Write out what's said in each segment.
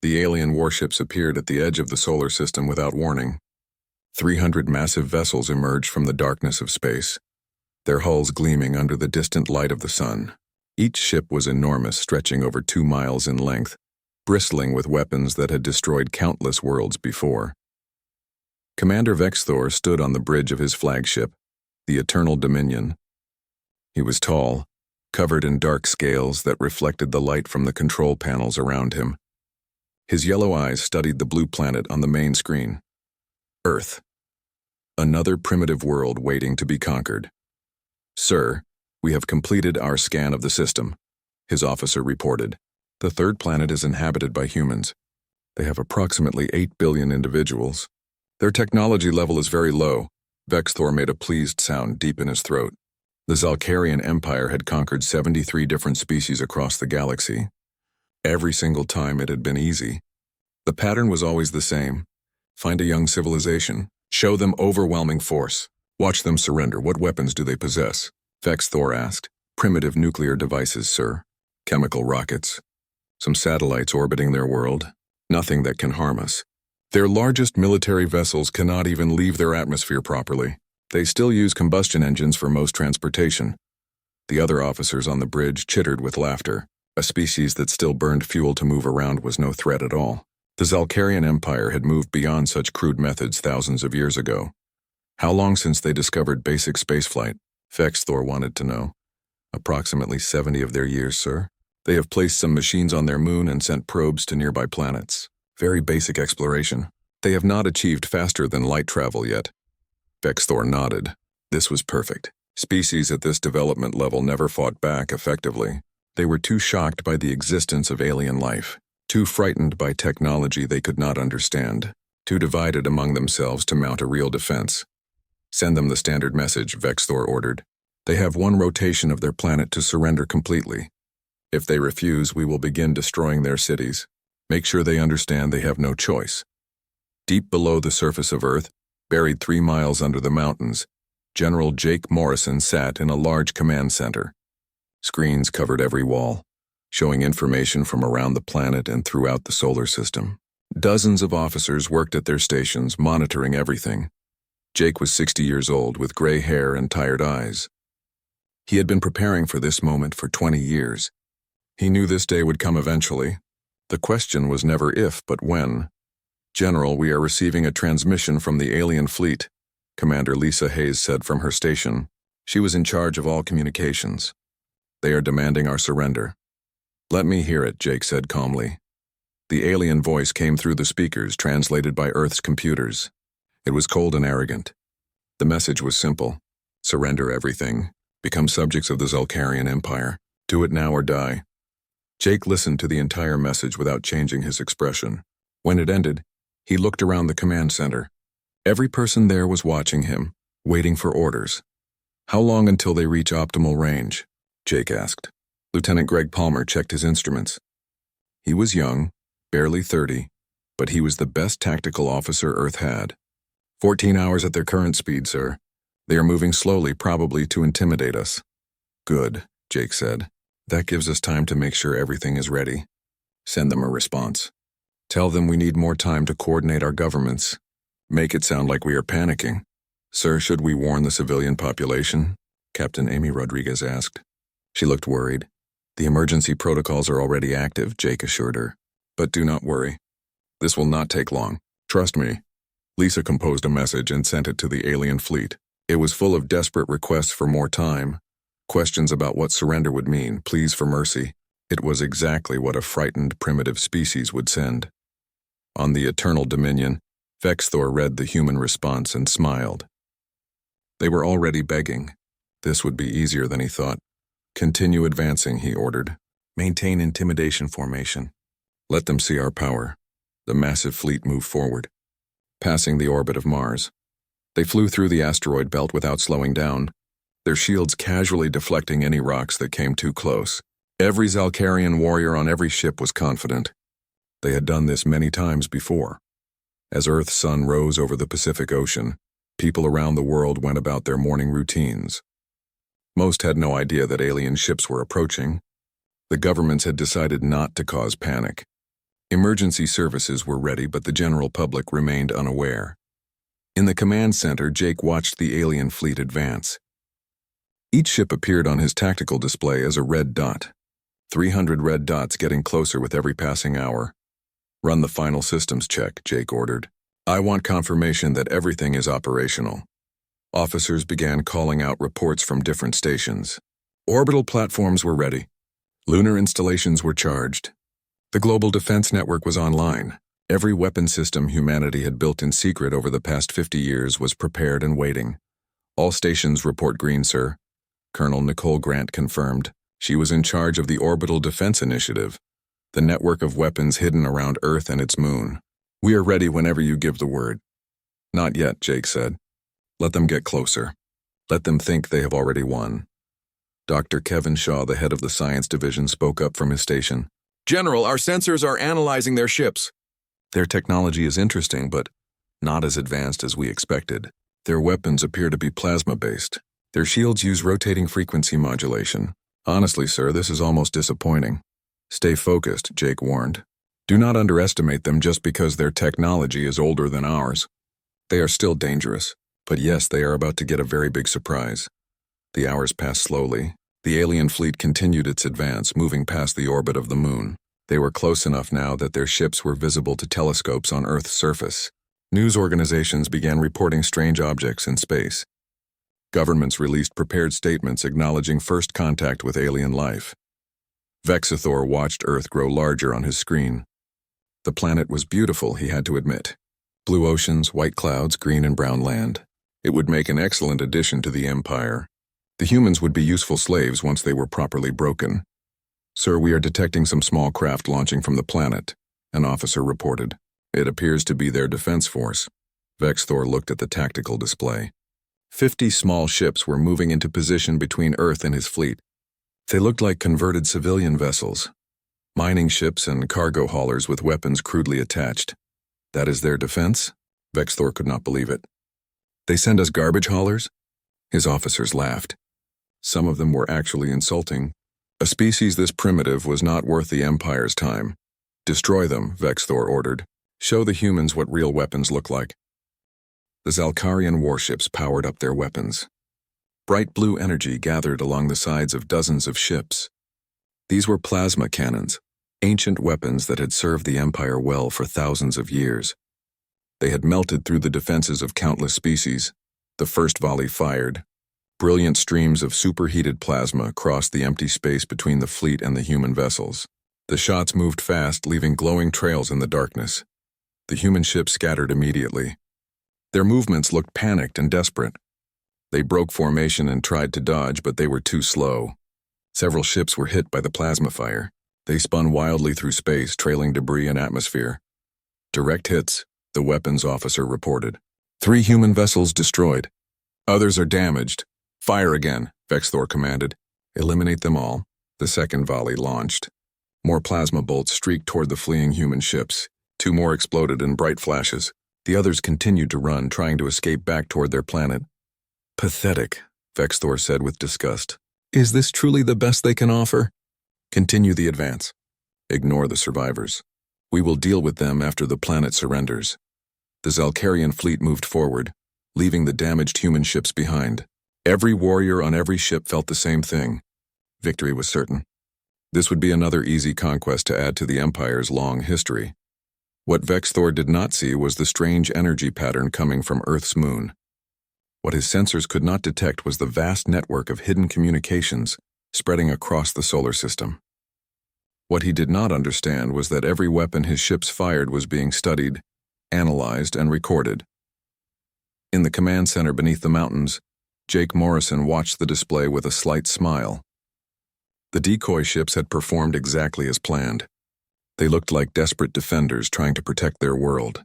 The alien warships appeared at the edge of the solar system without warning. 300 massive vessels emerged from the darkness of space, their hulls gleaming under the distant light of the sun. Each ship was enormous, stretching over 2 miles in length, bristling with weapons that had destroyed countless worlds before. Commander Vexthor stood on the bridge of his flagship, the Eternal Dominion. He was tall, covered in dark scales that reflected the light from the control panels around him. His yellow eyes studied the blue planet on the main screen. Earth. Another primitive world waiting to be conquered. "Sir, we have completed our scan of the system," his officer reported. "The third planet is inhabited by humans. They have approximately 8 billion individuals. Their technology level is very low." Vexthor made a pleased sound deep in his throat. The Zalkarian Empire had conquered 73 different species across the galaxy. Every single time it had been easy. The pattern was always the same. Find a young civilization, show them overwhelming force, watch them surrender. "What weapons do they possess?" Vexthor asked. "Primitive nuclear devices, sir. Chemical rockets. Some satellites orbiting their world. Nothing that can harm us. Their largest military vessels cannot even leave their atmosphere properly. They still use combustion engines for most transportation." The other officers on the bridge chittered with laughter. A species that still burned fuel to move around was no threat at all. The Zalkarian Empire had moved beyond such crude methods thousands of years ago. How long since they discovered basic spaceflight? Vexthor wanted to know. "Approximately 70 of their years, sir. They have placed some machines on their moon and sent probes to nearby planets. Very basic exploration. They have not achieved faster than light travel yet." Vexthor nodded. This was perfect. Species at this development level never fought back effectively. They were too shocked by the existence of alien life, too frightened by technology they could not understand, too divided among themselves to mount a real defense. "Send them the standard message," Vexthor ordered. "They have one rotation of their planet to surrender completely. If they refuse, we will begin destroying their cities. Make sure they understand they have no choice." Deep below the surface of Earth, buried 3 miles under the mountains, General Jake Morrison sat in a large command center. Screens covered every wall, showing information from around the planet and throughout the solar system. Dozens of officers worked at their stations, monitoring everything. Jake was 60 years old, with gray hair and tired eyes. He had been preparing for this moment for 20 years. He knew this day would come eventually. The question was never if, but when. "General, we are receiving a transmission from the alien fleet," Commander Lisa Hayes said from her station. She was in charge of all communications. "They are demanding our surrender." "Let me hear it," Jake said calmly. The alien voice came through the speakers, translated by Earth's computers. It was cold and arrogant. The message was simple. Surrender everything. Become subjects of the Zalkarian Empire. Do it now or die. Jake listened to the entire message without changing his expression. When it ended, he looked around the command center. Every person there was watching him, waiting for orders. "How long until they reach optimal range?" Jake asked. Lieutenant Greg Palmer checked his instruments. He was young, barely 30, but he was the best tactical officer Earth had. 14 hours at their current speed, sir. They are moving slowly, probably to intimidate us." "Good," Jake said. "That gives us time to make sure everything is ready. Send them a response. Tell them we need more time to coordinate our governments. Make it sound like we are panicking." "Sir, should we warn the civilian population?" Captain Amy Rodriguez asked. She looked worried. "The emergency protocols are already active," Jake assured her. "But do not worry. This will not take long. Trust me." Lisa composed a message and sent it to the alien fleet. It was full of desperate requests for more time, questions about what surrender would mean, pleas for mercy. It was exactly what a frightened primitive species would send. On the Eternal Dominion, Vexthor read the human response and smiled. They were already begging. This would be easier than he thought. "Continue advancing," he ordered. "Maintain intimidation formation. Let them see our power." The massive fleet moved forward, passing the orbit of Mars. They flew through the asteroid belt without slowing down, their shields casually deflecting any rocks that came too close. Every Zalkarian warrior on every ship was confident. They had done this many times before. As Earth's sun rose over the Pacific Ocean, people around the world went about their morning routines. Most had no idea that alien ships were approaching. The governments had decided not to cause panic. Emergency services were ready, but the general public remained unaware. In the command center, Jake watched the alien fleet advance. Each ship appeared on his tactical display as a red dot. 300 red dots getting closer with every passing hour. "Run the final systems check," Jake ordered. "I want confirmation that everything is operational." Officers began calling out reports from different stations. Orbital platforms were ready. Lunar installations were charged. The global defense network was online. Every weapon system humanity had built in secret over the past 50 years was prepared and waiting. "All stations report green, sir." Colonel Nicole Grant confirmed. She was in charge of the Orbital Defense Initiative, the network of weapons hidden around Earth and its moon. "We are ready whenever you give the word." "Not yet," Jake said. "Let them get closer. Let them think they have already won." Dr. Kevin Shaw, the head of the science division, spoke up from his station. "General, our sensors are analyzing their ships. Their technology is interesting, but not as advanced as we expected. Their weapons appear to be plasma-based. Their shields use rotating frequency modulation. Honestly, sir, this is almost disappointing." "Stay focused," Jake warned. "Do not underestimate them just because their technology is older than ours. They are still dangerous, but yes, they are about to get a very big surprise." The hours passed slowly. The alien fleet continued its advance, moving past the orbit of the moon. They were close enough now that their ships were visible to telescopes on Earth's surface. News organizations began reporting strange objects in space. Governments released prepared statements acknowledging first contact with alien life. Vexithor watched Earth grow larger on his screen. The planet was beautiful, he had to admit. Blue oceans, white clouds, green and brown land. It would make an excellent addition to the Empire. The humans would be useful slaves once they were properly broken. "Sir, we are detecting some small craft launching from the planet," an officer reported. "It appears to be their defense force." Vexithor looked at the tactical display. 50 small ships were moving into position between Earth and his fleet. They looked like converted civilian vessels. Mining ships and cargo haulers with weapons crudely attached. "That is their defense?" Vexithor could not believe it. "They send us garbage haulers?" His officers laughed. Some of them were actually insulting. A species this primitive was not worth the Empire's time. "Destroy them," Vexithor ordered. "Show the humans what real weapons look like." The Zalkarian warships powered up their weapons. Bright blue energy gathered along the sides of dozens of ships. These were plasma cannons, ancient weapons that had served the Empire well for thousands of years. They had melted through the defenses of countless species. The first volley fired. Brilliant streams of superheated plasma crossed the empty space between the fleet and the human vessels. The shots moved fast, leaving glowing trails in the darkness. The human ships scattered immediately. Their movements looked panicked and desperate. They broke formation and tried to dodge, but they were too slow. Several ships were hit by the plasma fire. They spun wildly through space, trailing debris and atmosphere. "Direct hits," the weapons officer reported. 3 human vessels destroyed. "Others are damaged. Fire again," Vexithor commanded. "Eliminate them all." The second volley launched. More plasma bolts streaked toward the fleeing human ships. 2 more exploded in bright flashes. The others continued to run, trying to escape back toward their planet. "Pathetic," Vexithor said with disgust. "Is this truly the best they can offer?" "Continue the advance. Ignore the survivors. We will deal with them after the planet surrenders." The Zalkarian fleet moved forward, leaving the damaged human ships behind. Every warrior on every ship felt the same thing. Victory was certain. This would be another easy conquest to add to the Empire's long history. What Vexithor did not see was the strange energy pattern coming from Earth's moon. What his sensors could not detect was the vast network of hidden communications spreading across the solar system. What he did not understand was that every weapon his ships fired was being studied, analyzed, and recorded. In the command center beneath the mountains, Jake Morrison watched the display with a slight smile. The decoy ships had performed exactly as planned. They looked like desperate defenders trying to protect their world.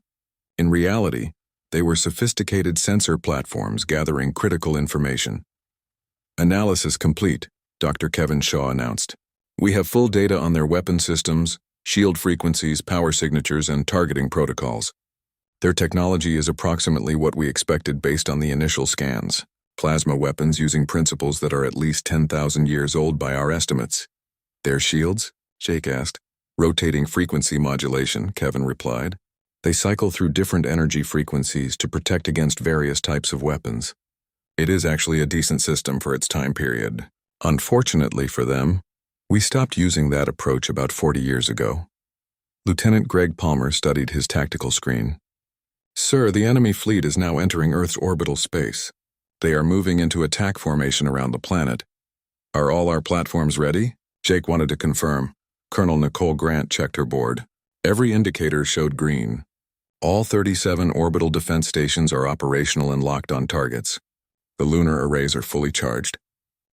In reality, they were sophisticated sensor platforms gathering critical information. "Analysis complete," Dr. Kevin Shaw announced. "We have full data on their weapon systems, shield frequencies, power signatures, and targeting protocols. Their technology is approximately what we expected based on the initial scans. Plasma weapons using principles that are at least 10,000 years old by our estimates." "Their shields?" Jake asked. Rotating frequency modulation, Kevin replied. They cycle through different energy frequencies to protect against various types of weapons. It is actually a decent system for its time period. Unfortunately for them, we stopped using that approach about 40 years ago. Lieutenant Greg Palmer studied his tactical screen. Sir, the enemy fleet is now entering Earth's orbital space. They are moving into attack formation around the planet. Are all our platforms ready? Jake wanted to confirm. Colonel Nicole Grant checked her board. Every indicator showed green. All 37 orbital defense stations are operational and locked on targets. The lunar arrays are fully charged.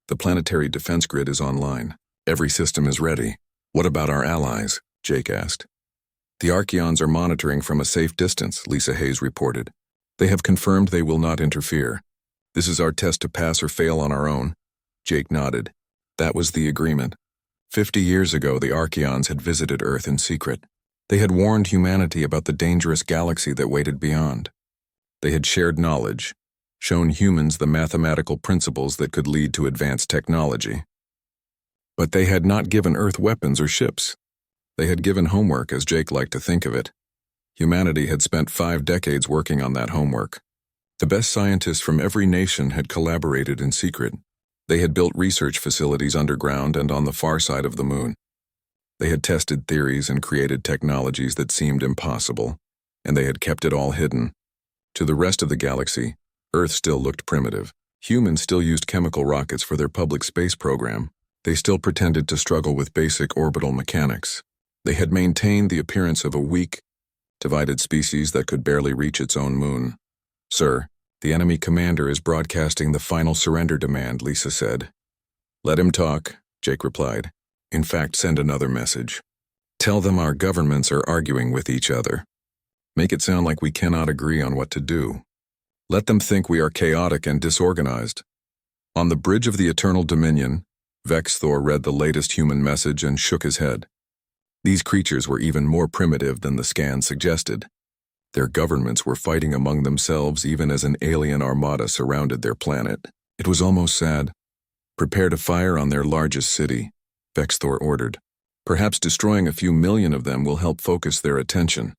The planetary defense grid is online. Every system is ready. What about our allies? Jake asked. The Archaeans are monitoring from a safe distance, Lisa Hayes reported. They have confirmed they will not interfere. This is our test to pass or fail on our own. Jake nodded. That was the agreement. 50 years ago, the Archaeans had visited Earth in secret. They had warned humanity about the dangerous galaxy that waited beyond. They had shared knowledge, shown humans the mathematical principles that could lead to advanced technology. But they had not given Earth weapons or ships. They had given homework, as Jake liked to think of it. Humanity had spent 5 decades working on that homework. The best scientists from every nation had collaborated in secret. They had built research facilities underground and on the far side of the moon. They had tested theories and created technologies that seemed impossible, and they had kept it all hidden. To the rest of the galaxy, Earth still looked primitive. Humans still used chemical rockets for their public space program. They still pretended to struggle with basic orbital mechanics. They had maintained the appearance of a weak, divided species that could barely reach its own moon. Sir, the enemy commander is broadcasting the final surrender demand, Lisa said. Let him talk, Jake replied. In fact, send another message. Tell them our governments are arguing with each other. Make it sound like we cannot agree on what to do. Let them think we are chaotic and disorganized. On the bridge of the Eternal Dominion, Vex Thor read the latest human message and shook his head. These creatures were even more primitive than the scan suggested. Their governments were fighting among themselves even as an alien armada surrounded their planet. It was almost sad. Prepare to fire on their largest city, Vex Thor ordered. Perhaps destroying a few million of them will help focus their attention.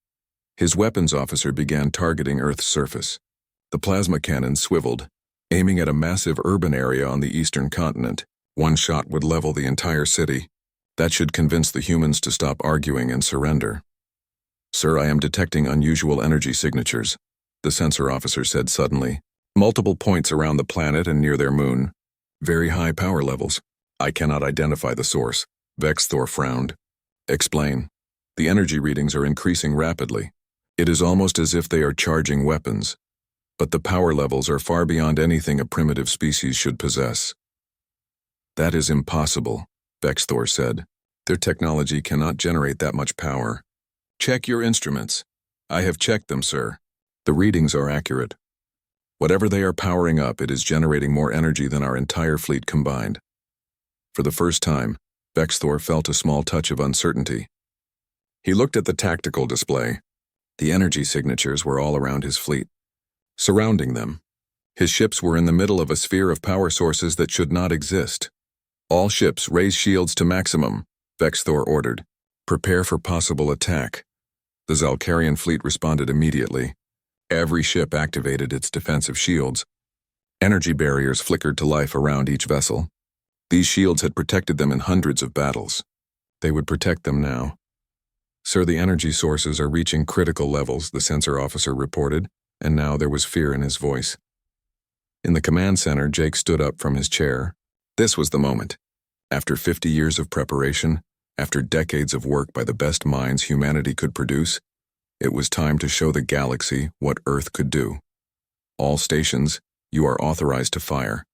His weapons officer began targeting Earth's surface. The plasma cannons swiveled, aiming at a massive urban area on the eastern continent. One shot would level the entire city. That should convince the humans to stop arguing and surrender. Sir, I am detecting unusual energy signatures, the sensor officer said suddenly. Multiple points around the planet and near their moon. Very high power levels. I cannot identify the source. Vex Thor frowned. Explain. The energy readings are increasing rapidly. It is almost as if they are charging weapons. But the power levels are far beyond anything a primitive species should possess. That is impossible, Vex Thor said. Their technology cannot generate that much power. Check your instruments. I have checked them, sir. The readings are accurate. Whatever they are powering up, it is generating more energy than our entire fleet combined. For the first time, Vex Thor felt a small touch of uncertainty. He looked at the tactical display. The energy signatures were all around his fleet, surrounding them. His ships were in the middle of a sphere of power sources that should not exist. All ships raise shields to maximum, Vex Thor ordered. Prepare for possible attack. The Zalkarian fleet responded immediately. Every ship activated its defensive shields. Energy barriers flickered to life around each vessel. These shields had protected them in hundreds of battles. They would protect them now. Sir, the energy sources are reaching critical levels, the sensor officer reported, and now there was fear in his voice. In the command center, Jake stood up from his chair. This was the moment. After 50 years of preparation, after decades of work by the best minds humanity could produce, it was time to show the galaxy what Earth could do. All stations, you are authorized to fire.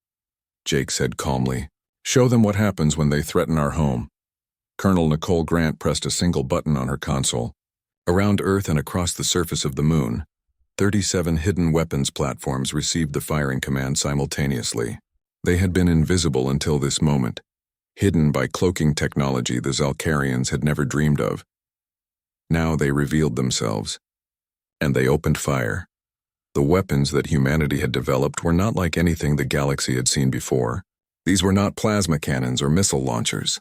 Jake said calmly. Show them what happens when they threaten our home. Colonel Nicole Grant pressed a single button on her console. Around Earth and across the surface of the moon, 37 hidden weapons platforms received the firing command simultaneously. They had been invisible until this moment, hidden by cloaking technology the Zalkarians had never dreamed of. Now they revealed themselves, and they opened fire. The weapons that humanity had developed were not like anything the galaxy had seen before. These were not plasma cannons or missile launchers.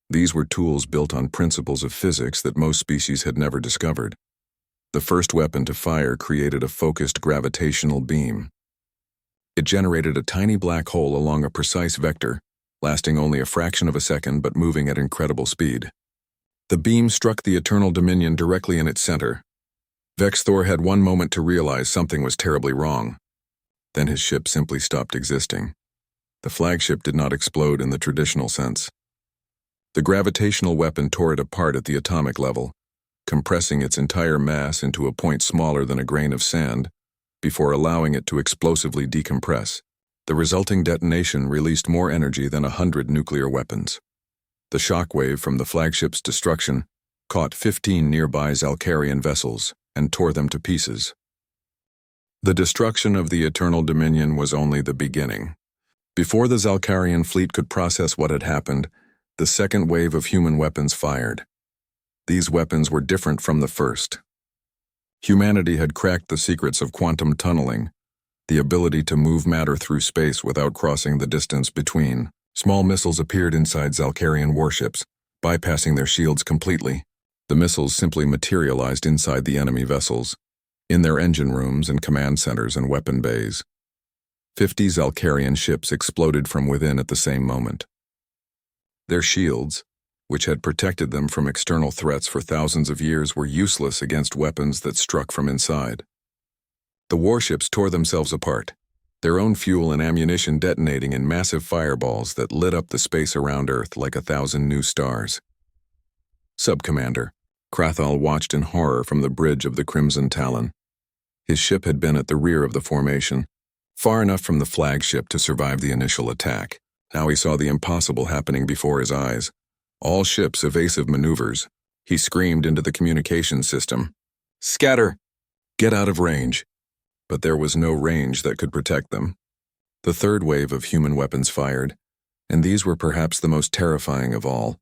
These were tools built on principles of physics that most species had never discovered. The first weapon to fire created a focused gravitational beam. It generated a tiny black hole along a precise vector, lasting only a fraction of a second but moving at incredible speed. The beam struck the Eternal Dominion directly in its center. Vex Thor had one moment to realize something was terribly wrong. Then his ship simply stopped existing. The flagship did not explode in the traditional sense. The gravitational weapon tore it apart at the atomic level, compressing its entire mass into a point smaller than a grain of sand, before allowing it to explosively decompress. The resulting detonation released more energy than 100 nuclear weapons. The shockwave from the flagship's destruction caught 15 nearby Zalcarian vessels and tore them to pieces. The destruction of the Eternal Dominion was only the beginning. Before the Zalcarian fleet could process what had happened, the second wave of human weapons fired. These weapons were different from the first. Humanity had cracked the secrets of quantum tunneling, the ability to move matter through space without crossing the distance between. Small missiles appeared inside Zalcarian warships, bypassing their shields completely. The missiles simply materialized inside the enemy vessels, in their engine rooms and command centers and weapon bays. 50 Zalcarian ships exploded from within at the same moment. Their shields, which had protected them from external threats for thousands of years, were useless against weapons that struck from inside. The warships tore themselves apart, their own fuel and ammunition detonating in massive fireballs that lit up the space around Earth like 1,000 new stars. Sub-Commander Krathal watched in horror from the bridge of the Crimson Talon. His ship had been at the rear of the formation, far enough from the flagship to survive the initial attack. Now he saw the impossible happening before his eyes. All ships' evasive maneuvers. He screamed into the communications system, "Scatter! Get out of range!" But there was no range that could protect them. The third wave of human weapons fired, and these were perhaps the most terrifying of all.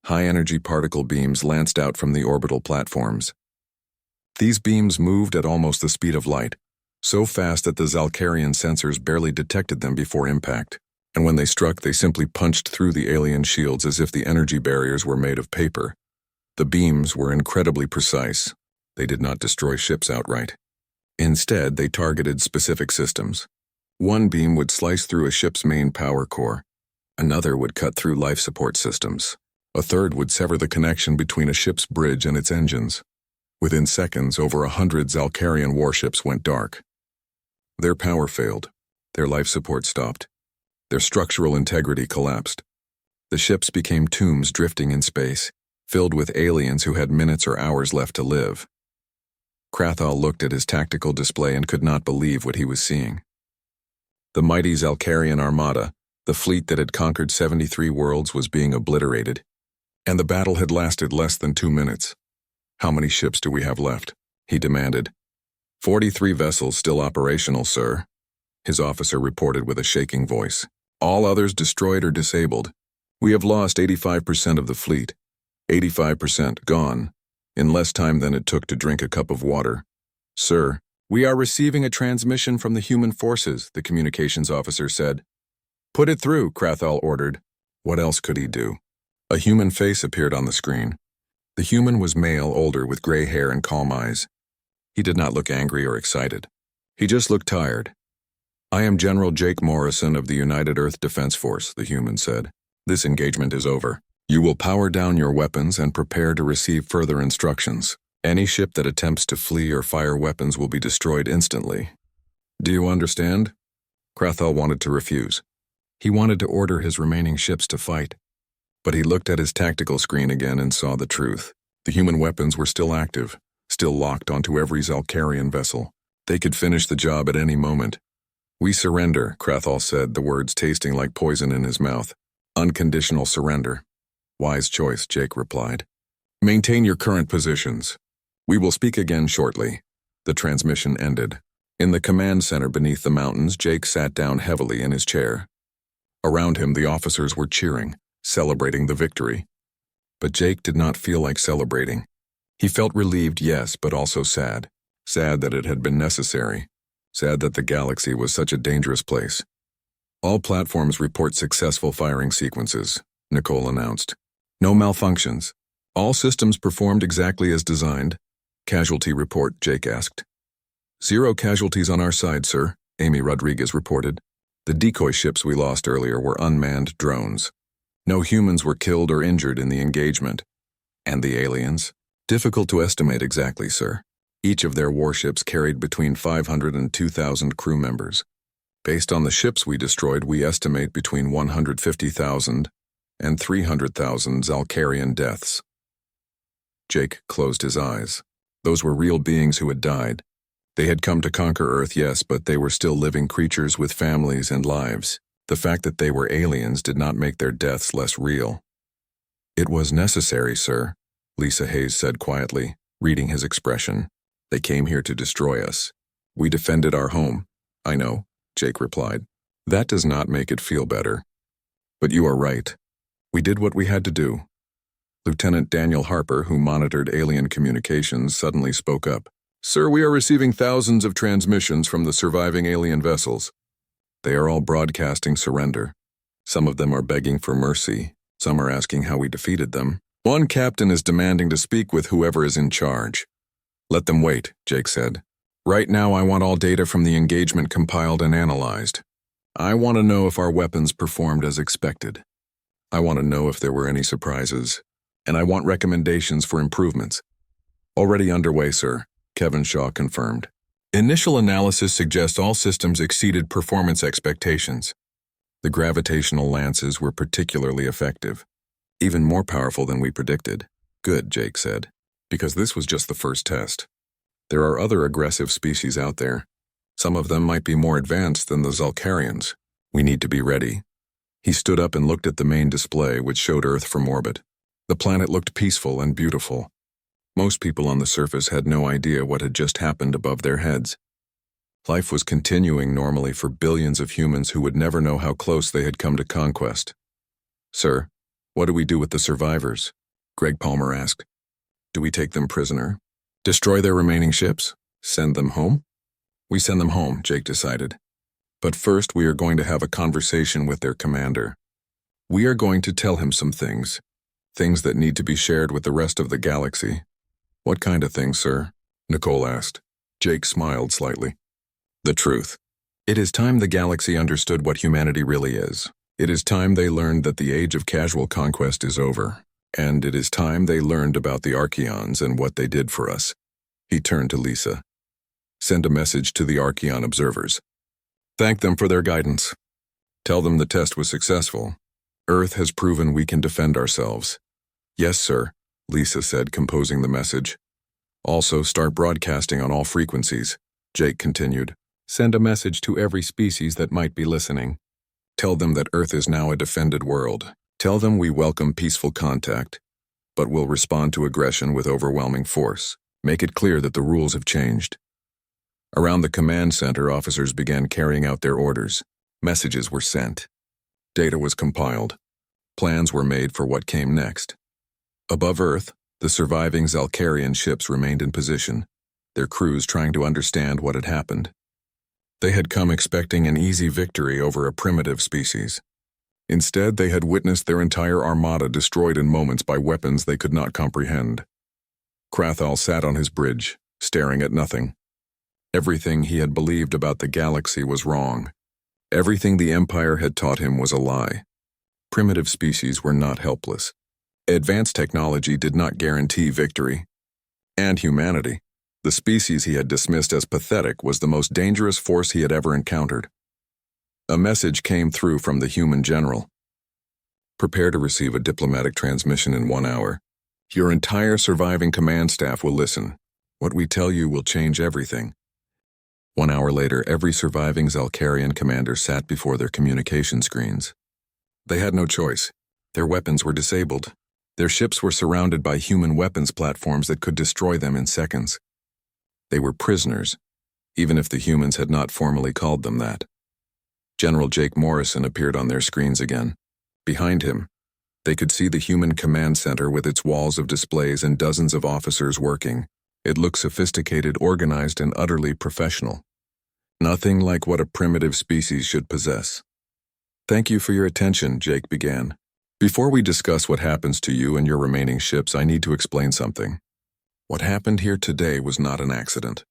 High-energy particle beams lanced out from the orbital platforms. These beams moved at almost the speed of light, so fast that the Zalcarian sensors barely detected them before impact, and when they struck, they simply punched through the alien shields as if the energy barriers were made of paper. The beams were incredibly precise. They did not destroy ships outright. Instead, they targeted specific systems. One beam would slice through a ship's main power core. Another would cut through life support systems. A third would sever the connection between a ship's bridge and its engines. Within seconds, over 100 Zalcarian warships went dark. Their power failed. Their life support stopped. Their structural integrity collapsed. The ships became tombs drifting in space, filled with aliens who had minutes or hours left to live. Krathal looked at his tactical display and could not believe what he was seeing. The mighty Zalcarian Armada, the fleet that had conquered 73 worlds, was being obliterated, and the battle had lasted less than 2 minutes. "How many ships do we have left?" he demanded. 43 vessels still operational, sir," his officer reported with a shaking voice. "All others destroyed or disabled. We have lost 85% of the fleet. 85% gone, in less time than it took to drink a cup of water. Sir, we are receiving a transmission from the human forces," the communications officer said. "Put it through," Krathal ordered. What else could he do? A human face appeared on the screen. The human was male, older, with gray hair and calm eyes. He did not look angry or excited. He just looked tired. "I am General Jake Morrison of the United Earth Defense Force," the human said. "This engagement is over. You will power down your weapons and prepare to receive further instructions. Any ship that attempts to flee or fire weapons will be destroyed instantly. Do you understand?" Krathal wanted to refuse. He wanted to order his remaining ships to fight. But he looked at his tactical screen again and saw the truth. The human weapons were still active, still locked onto every Zalcarian vessel. They could finish the job at any moment. "We surrender," Krathal said, the words tasting like poison in his mouth. "Unconditional surrender." "Wise choice," Jake replied. "Maintain your current positions. We will speak again shortly." The transmission ended. In the command center beneath the mountains, Jake sat down heavily in his chair. Around him, the officers were cheering, celebrating the victory. But Jake did not feel like celebrating. He felt relieved, yes, but also sad. Sad that it had been necessary. Sad that the galaxy was such a dangerous place. "All platforms report successful firing sequences," Nicole announced. No malfunctions. All systems performed exactly as designed. Casualty report, Jake asked. 0 casualties on our side, sir, Amy Rodriguez reported. The decoy ships we lost earlier were unmanned drones. No humans were killed or injured in the engagement. And the aliens? Difficult to estimate exactly, sir. Each of their warships carried between 500 and 2,000 crew members. Based on the ships we destroyed, we estimate between 150,000 and 300,000 Zalcarian deaths. Jake closed his eyes. Those were real beings who had died. They had come to conquer Earth, yes, but they were still living creatures with families and lives. The fact that they were aliens did not make their deaths less real. It was necessary, sir, Lisa Hayes said quietly, reading his expression. They came here to destroy us. We defended our home. I know, Jake replied. That does not make it feel better. But you are right. We did what we had to do. Lieutenant Daniel Harper, who monitored alien communications, suddenly spoke up. Sir, we are receiving thousands of transmissions from the surviving alien vessels. They are all broadcasting surrender. Some of them are begging for mercy. Some are asking how we defeated them. One captain is demanding to speak with whoever is in charge. Let them wait, Jake said. Right now I want all data from the engagement compiled and analyzed. I want to know if our weapons performed as expected. I want to know if there were any surprises. And I want recommendations for improvements. Already underway, sir, Kevin Shaw confirmed. Initial analysis suggests all systems exceeded performance expectations. The gravitational lances were particularly effective, even more powerful than we predicted. Good, Jake said, because this was just the first test. There are other aggressive species out there. Some of them might be more advanced than the Zalcarians. We need to be ready. He stood up and looked at the main display, which showed Earth from orbit. The planet looked peaceful and beautiful. Most people on the surface had no idea what had just happened above their heads. Life was continuing normally for billions of humans who would never know how close they had come to conquest. Sir, what do we do with the survivors? Greg Palmer asked. Do we take them prisoner? Destroy their remaining ships? Send them home? We send them home, Jake decided. But first we are going to have a conversation with their commander. We are going to tell him some things. Things that need to be shared with the rest of the galaxy. What kind of things, sir? Nicole asked. Jake smiled slightly. The truth. It is time the galaxy understood what humanity really is. It is time they learned that the age of casual conquest is over. And it is time they learned about the Archaeans and what they did for us. He turned to Lisa. Send a message to the Archaean observers. Thank them for their guidance. Tell them the test was successful. Earth has proven we can defend ourselves. Yes, sir, Lisa said, composing the message. Also, start broadcasting on all frequencies. Jake continued. Send a message to every species that might be listening. Tell them that Earth is now a defended world. Tell them we welcome peaceful contact, but will respond to aggression with overwhelming force. Make it clear that the rules have changed. Around the command center, officers began carrying out their orders. Messages were sent. Data was compiled. Plans were made for what came next. Above Earth, the surviving Zalcarian ships remained in position, their crews trying to understand what had happened. They had come expecting an easy victory over a primitive species. Instead, they had witnessed their entire armada destroyed in moments by weapons they could not comprehend. Krathal sat on his bridge, staring at nothing. Everything he had believed about the galaxy was wrong. Everything the Empire had taught him was a lie. Primitive species were not helpless. Advanced technology did not guarantee victory. And humanity, the species he had dismissed as pathetic, was the most dangerous force he had ever encountered. A message came through from the human general. Prepare to receive a diplomatic transmission in 1 hour. Your entire surviving command staff will listen. What we tell you will change everything. 1 hour later, every surviving Zalcarian commander sat before their communication screens. They had no choice. Their weapons were disabled. Their ships were surrounded by human weapons platforms that could destroy them in seconds. They were prisoners, even if the humans had not formally called them that. General Jake Morrison appeared on their screens again. Behind him, they could see the human command center with its walls of displays and dozens of officers working. It looked sophisticated, organized, and utterly professional. Nothing like what a primitive species should possess. Thank you for your attention, Jake began. Before we discuss what happens to you and your remaining ships, I need to explain something. What happened here today was not an accident.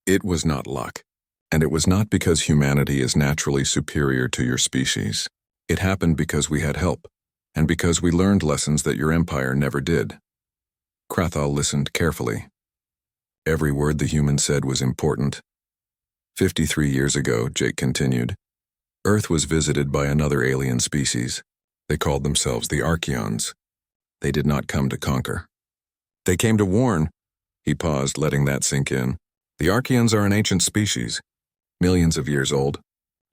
It was not luck. And it was not because humanity is naturally superior to your species. It happened because we had help, and because we learned lessons that your empire never did. Krathal listened carefully. Every word the human said was important. 53 years ago, Jake continued, Earth was visited by another alien species. They called themselves the Archaeans. They did not come to conquer. They came to warn. He paused, letting that sink in. The Archaeans are an ancient species, millions of years old.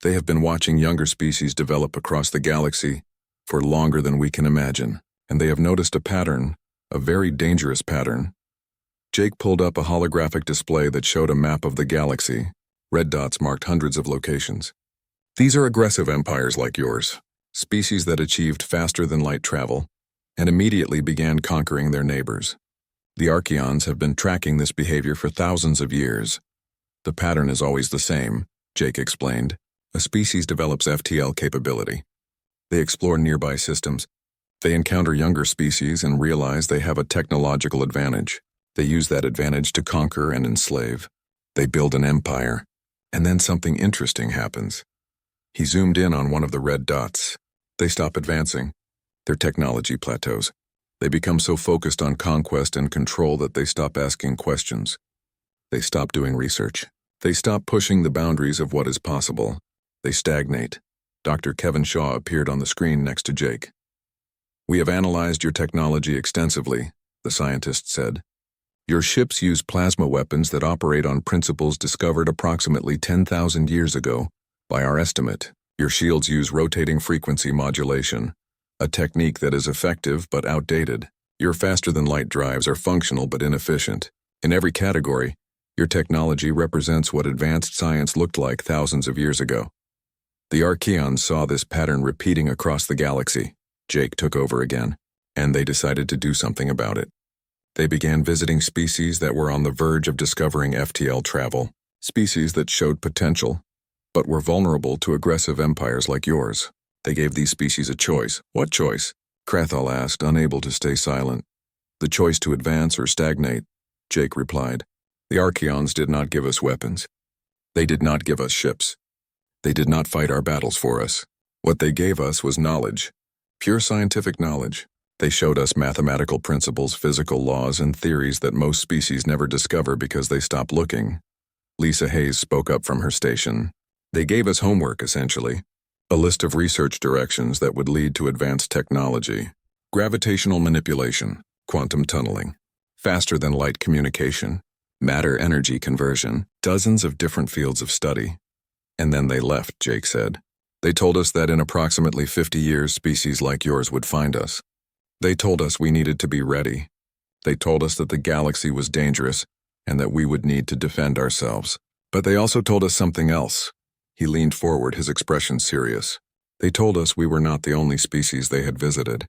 They have been watching younger species develop across the galaxy for longer than we can imagine, and they have noticed a pattern, a very dangerous pattern. Jake pulled up a holographic display that showed a map of the galaxy. Red dots marked hundreds of locations. These are aggressive empires like yours, species that achieved faster-than-light travel and immediately began conquering their neighbors. The Archaeans have been tracking this behavior for thousands of years. The pattern is always the same, Jake explained. A species develops FTL capability. They explore nearby systems. They encounter younger species and realize they have a technological advantage. They use that advantage to conquer and enslave. They build an empire, and then something interesting happens. He zoomed in on one of the red dots. They stop advancing. Their technology plateaus. They become so focused on conquest and control that they stop asking questions. They stop doing research. They stop pushing the boundaries of what is possible. They stagnate. Dr. Kevin Shaw appeared on the screen next to Jake. We have analyzed your technology extensively, the scientist said. Your ships use plasma weapons that operate on principles discovered approximately 10,000 years ago. By our estimate, your shields use rotating frequency modulation, a technique that is effective but outdated. Your faster-than-light drives are functional but inefficient. In every category, your technology represents what advanced science looked like thousands of years ago. The Archaeans saw this pattern repeating across the galaxy. Jake took over again, and they decided to do something about it. They began visiting species that were on the verge of discovering FTL travel, species that showed potential, but were vulnerable to aggressive empires like yours. They gave these species a choice. What choice? Krathal asked, unable to stay silent. The choice to advance or stagnate, Jake replied. The Archaeans did not give us weapons. They did not give us ships. They did not fight our battles for us. What they gave us was knowledge, pure scientific knowledge. They showed us mathematical principles, physical laws, and theories that most species never discover because they stop looking. Lisa Hayes spoke up from her station. They gave us homework, essentially. A list of research directions that would lead to advanced technology. Gravitational manipulation, quantum tunneling, faster-than-light communication, matter-energy conversion, dozens of different fields of study. And then they left, Jake said. They told us that in approximately 50 years, species like yours would find us. They told us we needed to be ready. They told us that the galaxy was dangerous and that we would need to defend ourselves. But they also told us something else. He leaned forward, his expression serious. They told us we were not the only species they had visited.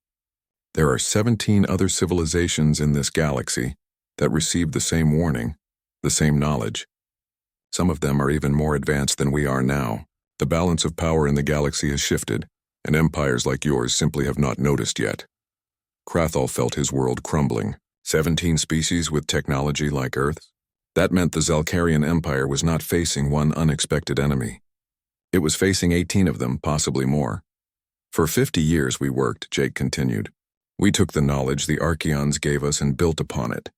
There are 17 other civilizations in this galaxy that received the same warning, the same knowledge. Some of them are even more advanced than we are now. The balance of power in the galaxy has shifted, and empires like yours simply have not noticed yet. Krathal felt his world crumbling. 17 species with technology like Earth's? That meant the Zalkarian Empire was not facing one unexpected enemy. It was facing 18 of them, possibly more. For 50 years we worked, Jake continued. We took the knowledge the Archaeans gave us and built upon it.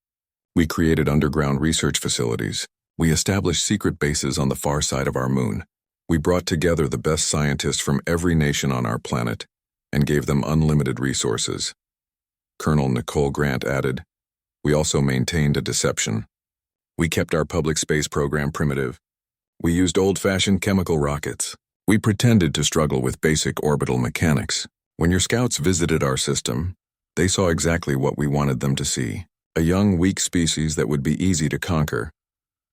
We created underground research facilities. We established secret bases on the far side of our moon. We brought together the best scientists from every nation on our planet and gave them unlimited resources. Colonel Nicole Grant added, we also maintained a deception. We kept our public space program primitive. We used old-fashioned chemical rockets. We pretended to struggle with basic orbital mechanics. When your scouts visited our system, they saw exactly what we wanted them to see. A young, weak species that would be easy to conquer.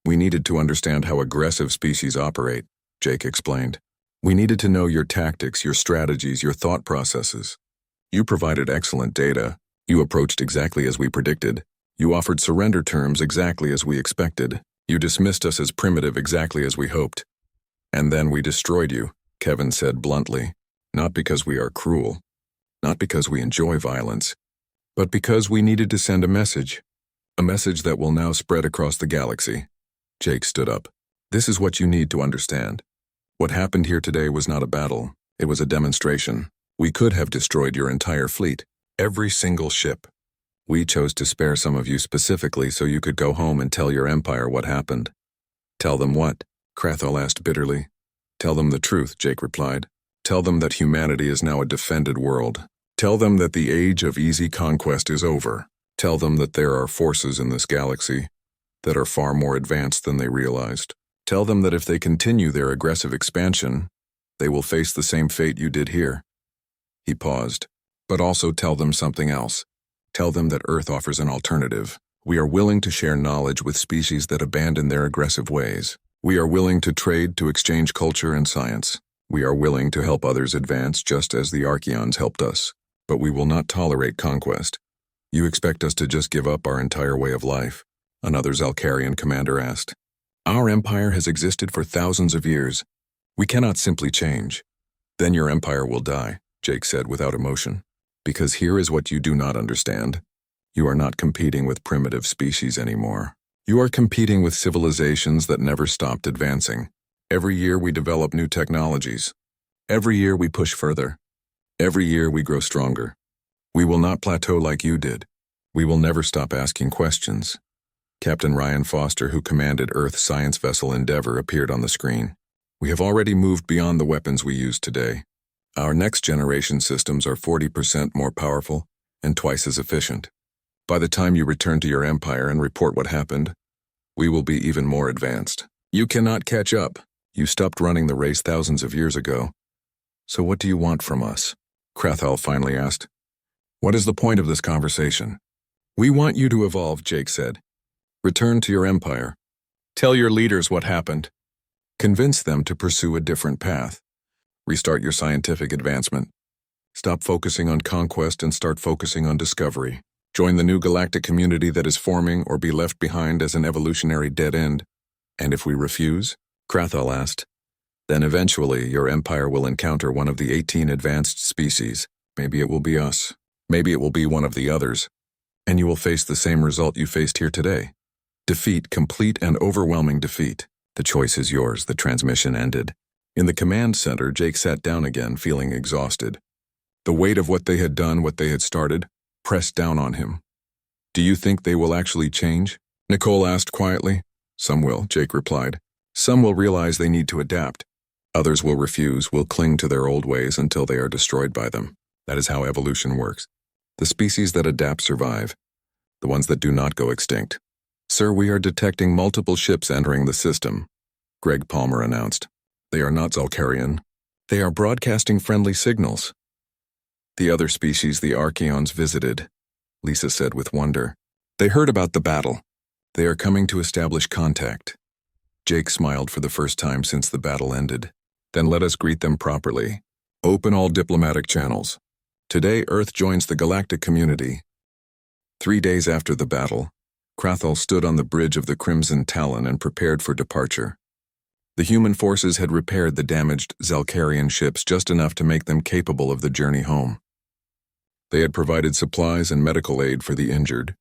We needed to understand how aggressive species operate, Jake explained. We needed to know your tactics, your strategies, your thought processes. You provided excellent data. You approached exactly as we predicted. You offered surrender terms exactly as we expected. You dismissed us as primitive exactly as we hoped. And then we destroyed you, Kevin said bluntly. Not because we are cruel, Not because we enjoy violence, but because we needed to send a message that will now spread across the galaxy. Jake stood up. This is what you need to understand. What happened here today was not a battle, it was a demonstration. We could have destroyed your entire fleet, every single ship. We chose to spare some of you specifically so you could go home and tell your empire what happened. Tell them what? Krathal asked bitterly. Tell them the truth, Jake replied. Tell them that humanity is now a defended world. Tell them that the age of easy conquest is over. Tell them that there are forces in this galaxy that are far more advanced than they realized. Tell them that if they continue their aggressive expansion, they will face the same fate you did here. He paused. But also tell them something else. Tell them that Earth offers an alternative. We are willing to share knowledge with species that abandon their aggressive ways. We are willing to trade to exchange culture and science. We are willing to help others advance just as the Archeons helped us. But we will not tolerate conquest. You expect us to just give up our entire way of life? Another Zalcarian commander asked. Our empire has existed for thousands of years. We cannot simply change. Then your empire will die, Jake said without emotion. Because here is what you do not understand. You are not competing with primitive species anymore. You are competing with civilizations that never stopped advancing. Every year we develop new technologies. Every year we push further. Every year we grow stronger. We will not plateau like you did. We will never stop asking questions. Captain Ryan Foster, who commanded Earth science vessel Endeavour, appeared on the screen. We have already moved beyond the weapons we use today. Our next generation systems are 40% more powerful and twice as efficient. By the time you return to your empire and report what happened, we will be even more advanced. You cannot catch up. You stopped running the race thousands of years ago. So what do you want from us? Krathal finally asked. What is the point of this conversation? We want you to evolve, Jake said. Return to your empire. Tell your leaders what happened. Convince them to pursue a different path. Restart your scientific advancement. Stop focusing on conquest and start focusing on discovery. Join the new galactic community that is forming or be left behind as an evolutionary dead end. And if we refuse? Krathal asked. Then eventually your empire will encounter one of the 18 advanced species. Maybe it will be us. Maybe it will be one of the others. And you will face the same result you faced here today. Defeat, complete and overwhelming defeat. The choice is yours, the transmission ended. In the command center, Jake sat down again, feeling exhausted. The weight of what they had done, what they had started, pressed down on him. Do you think they will actually change? Nicole asked quietly. Some will, Jake replied. Some will realize they need to adapt. Others will refuse, will cling to their old ways until they are destroyed by them. That is how evolution works. The species that adapt survive. The ones that do not go extinct. Sir, we are detecting multiple ships entering the system, Greg Palmer announced. They are not Zalcarian. They are broadcasting friendly signals. The other species the Archeons visited, Lisa said with wonder. They heard about the battle. They are coming to establish contact. Jake smiled for the first time since the battle ended. Then let us greet them properly. Open all diplomatic channels. Today Earth joins the galactic community. 3 days after the battle, Krathal stood on the bridge of the Crimson Talon and prepared for departure. The human forces had repaired the damaged Zalcarian ships just enough to make them capable of the journey home. They had provided supplies and medical aid for the injured.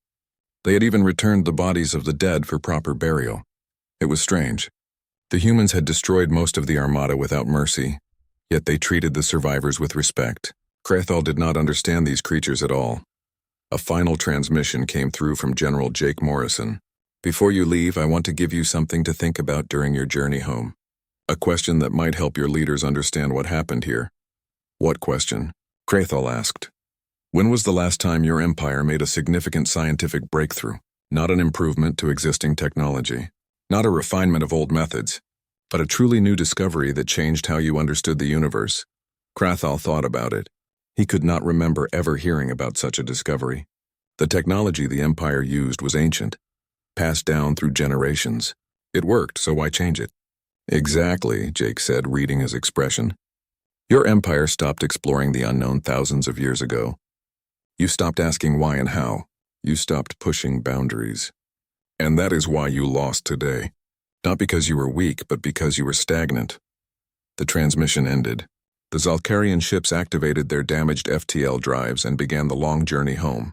They had even returned the bodies of the dead for proper burial. It was strange. The humans had destroyed most of the Armada without mercy, yet they treated the survivors with respect. Krathal did not understand these creatures at all. A final transmission came through from General Jake Morrison. Before you leave, I want to give you something to think about during your journey home. A question that might help your leaders understand what happened here. What question? Krathal asked. When was the last time your empire made a significant scientific breakthrough? Not an improvement to existing technology, not a refinement of old methods, but a truly new discovery that changed how you understood the universe. Krathal thought about it. He could not remember ever hearing about such a discovery. The technology the Empire used was ancient, passed down through generations. It worked, so why change it? Exactly, Jake said, reading his expression. Your Empire stopped exploring the unknown thousands of years ago. You stopped asking why and how. You stopped pushing boundaries. And that is why you lost today. Not because you were weak, but because you were stagnant. The transmission ended. The Zalkarian ships activated their damaged FTL drives and began the long journey home.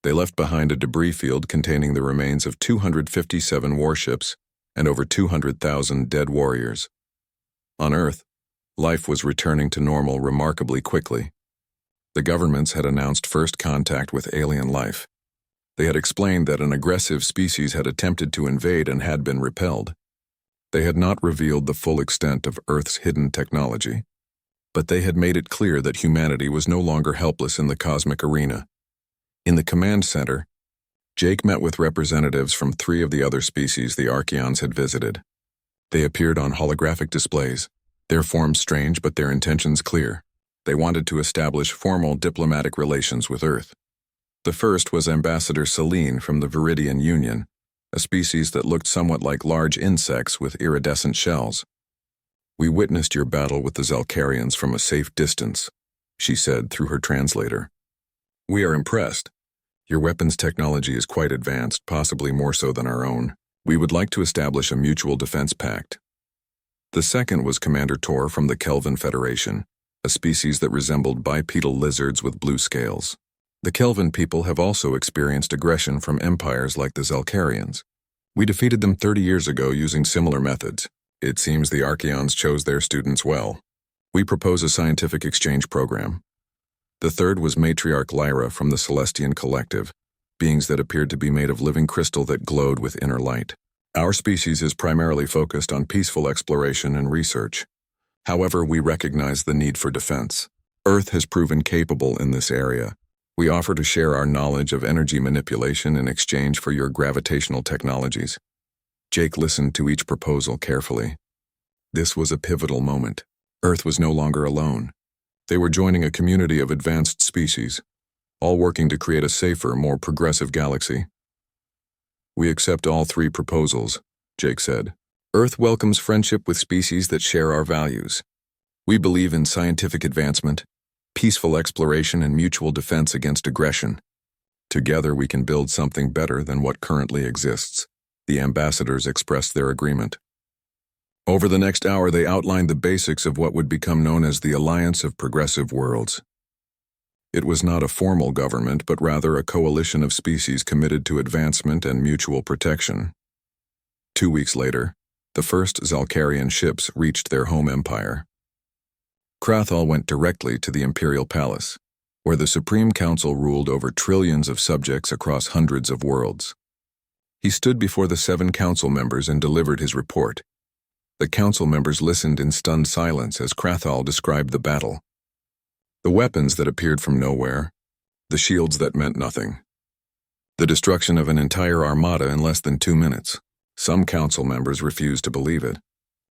They left behind a debris field containing the remains of 257 warships and over 200,000 dead warriors. On Earth, life was returning to normal remarkably quickly. The governments had announced first contact with alien life. They had explained that an aggressive species had attempted to invade and had been repelled. They had not revealed the full extent of Earth's hidden technology, but they had made it clear that humanity was no longer helpless in the cosmic arena. In the command center, Jake met with representatives from 3 of the other species the Archaeans had visited. They appeared on holographic displays, their forms strange but their intentions clear. They wanted to establish formal diplomatic relations with Earth. The first was Ambassador Selene from the Viridian Union, a species that looked somewhat like large insects with iridescent shells. "We witnessed your battle with the Zalkarians from a safe distance," she said through her translator. "We are impressed. Your weapons technology is quite advanced, possibly more so than our own. We would like to establish a mutual defense pact." The second was Commander Tor from the Kelvin Federation, a species that resembled bipedal lizards with blue scales. The Kelvin people have also experienced aggression from empires like the Zalkarians. We defeated them 30 years ago using similar methods. It seems the Archaeans chose their students well. We propose a scientific exchange program. The third was Matriarch Lyra from the Celestian Collective, beings that appeared to be made of living crystal that glowed with inner light. "Our species is primarily focused on peaceful exploration and research. However, we recognize the need for defense. Earth has proven capable in this area. We offer to share our knowledge of energy manipulation in exchange for your gravitational technologies." Jake listened to each proposal carefully. This was a pivotal moment. Earth was no longer alone. They were joining a community of advanced species, all working to create a safer, more progressive galaxy. "We accept all 3 proposals," Jake said. "Earth welcomes friendship with species that share our values. We believe in scientific advancement, peaceful exploration, and mutual defense against aggression. Together we can build something better than what currently exists." The ambassadors expressed their agreement. Over the next hour, they outlined the basics of what would become known as the Alliance of Progressive Worlds. It was not a formal government, but rather a coalition of species committed to advancement and mutual protection. 2 weeks later, the first Zalkarian ships reached their home empire. Krathal went directly to the Imperial Palace, where the Supreme Council ruled over trillions of subjects across hundreds of worlds. He stood before the 7 council members and delivered his report. The council members listened in stunned silence as Krathal described the battle. The weapons that appeared from nowhere, the shields that meant nothing. The destruction of an entire armada in less than 2 minutes. Some council members refused to believe it.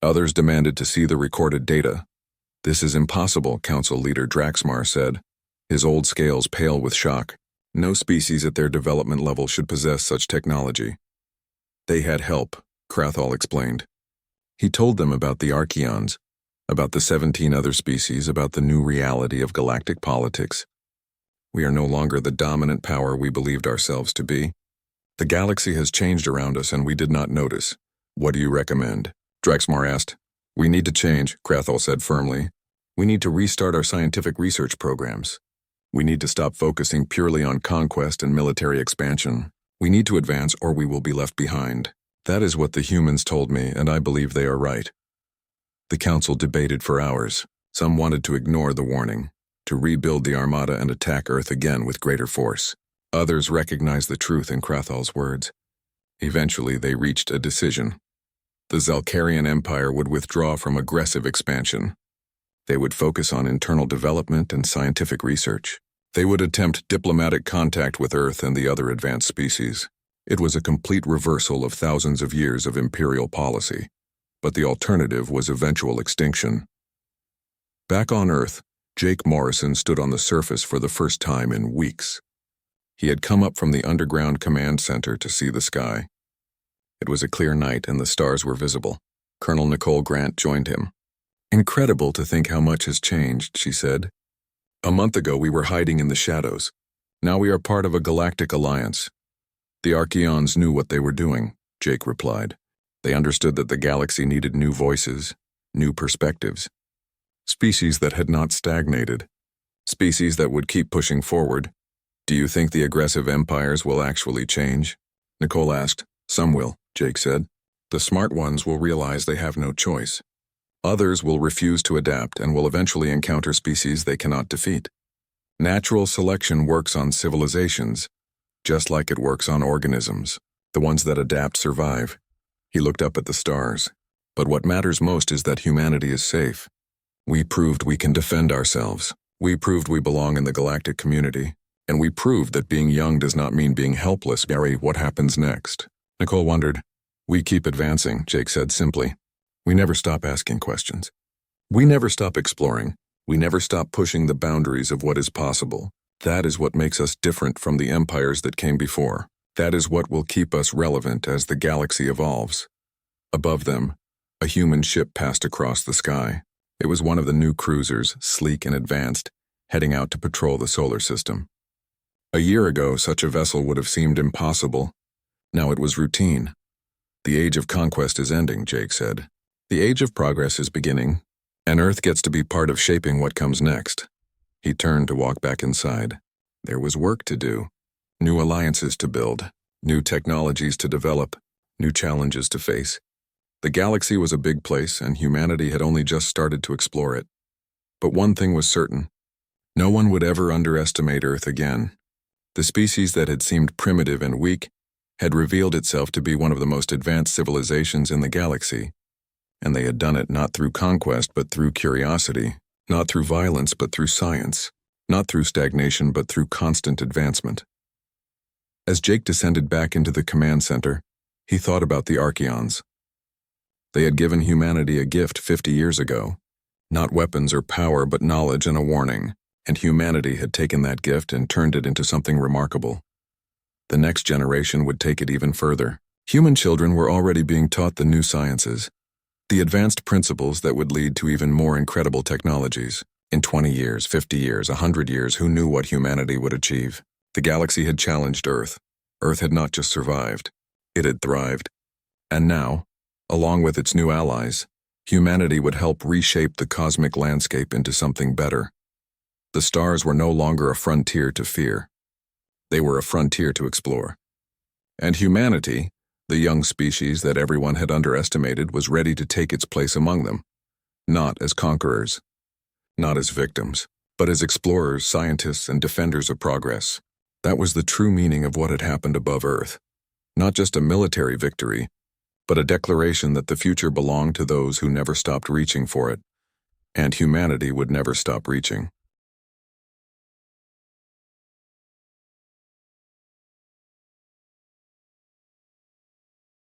Others demanded to see the recorded data. "This is impossible," Council Leader Draxmar said, his old scales pale with shock. "No species at their development level should possess such technology." "They had help," Krathal explained. He told them about the Archaeans, about the 17 other species, about the new reality of galactic politics. "We are no longer the dominant power we believed ourselves to be. The galaxy has changed around us and we did not notice. What do you recommend?" Draxmar asked. "We need to change," Krathal said firmly. "We need to restart our scientific research programs. We need to stop focusing purely on conquest and military expansion. We need to advance or we will be left behind. That is what the humans told me, and I believe they are right." The council debated for hours. Some wanted to ignore the warning, to rebuild the Armada and attack Earth again with greater force. Others recognized the truth in Krathal's words. Eventually, they reached a decision. The Zalkarian Empire would withdraw from aggressive expansion. They would focus on internal development and scientific research. They would attempt diplomatic contact with Earth and the other advanced species. It was a complete reversal of thousands of years of imperial policy, but the alternative was eventual extinction. Back on Earth, Jake Morrison stood on the surface for the first time in weeks. He had come up from the underground command center to see the sky. It was a clear night and the stars were visible. Colonel Nicole Grant joined him. "Incredible to think how much has changed," she said. "A month ago we were hiding in the shadows. Now we are part of a galactic alliance." "The Archaeans knew what they were doing," Jake replied. "They understood that the galaxy needed new voices, new perspectives. Species that had not stagnated. Species that would keep pushing forward. Do you think the aggressive empires will actually change? Nicole asked. Some will, Jake said. The smart ones will realize they have no choice. Others will refuse to adapt and will eventually encounter species they cannot defeat. Natural selection works on civilizations, just like it works on organisms. The ones that adapt survive. He looked up at the stars. But what matters most is that humanity is safe. We proved we can defend ourselves. We proved we belong in the galactic community. And we proved that being young does not mean being helpless. Barry, what happens next? Nicole wondered. We keep advancing, Jake said simply. We never stop asking questions. We never stop exploring. We never stop pushing the boundaries of what is possible. That is what makes us different from the empires that came before. That is what will keep us relevant as the galaxy evolves. Above them, a human ship passed across the sky. It was one of the new cruisers, sleek and advanced, heading out to patrol the solar system. A year ago, such a vessel would have seemed impossible. Now it was routine. The age of conquest is ending, Jake said. The age of progress is beginning, and Earth gets to be part of shaping what comes next. He turned to walk back inside. There was work to do, new alliances to build, new technologies to develop, new challenges to face. The galaxy was a big place, and humanity had only just started to explore it. But one thing was certain. No one would ever underestimate Earth again. The species that had seemed primitive and weak had revealed itself to be one of the most advanced civilizations in the galaxy. And they had done it not through conquest but through curiosity, not through violence but through science, not through stagnation but through constant advancement. As Jake descended back into the command center, he thought about the Archaeons. They had given humanity a gift 50 years ago, not weapons or power but knowledge and a warning, and humanity had taken that gift and turned it into something remarkable. The next generation would take it even further. Human children were already being taught the new sciences, the advanced principles that would lead to even more incredible technologies. In 20 years, 50 years, 100 years, who knew what humanity would achieve? The galaxy had challenged Earth. Earth had not just survived, it had thrived. And now, along with its new allies, humanity would help reshape the cosmic landscape into something better. The stars were no longer a frontier to fear. They were a frontier to explore. And humanity, the young species that everyone had underestimated, was ready to take its place among them, not as conquerors, not as victims, but as explorers, scientists, and defenders of progress. That was the true meaning of what had happened above Earth. Not just a military victory, but a declaration that the future belonged to those who never stopped reaching for it, and humanity would never stop reaching.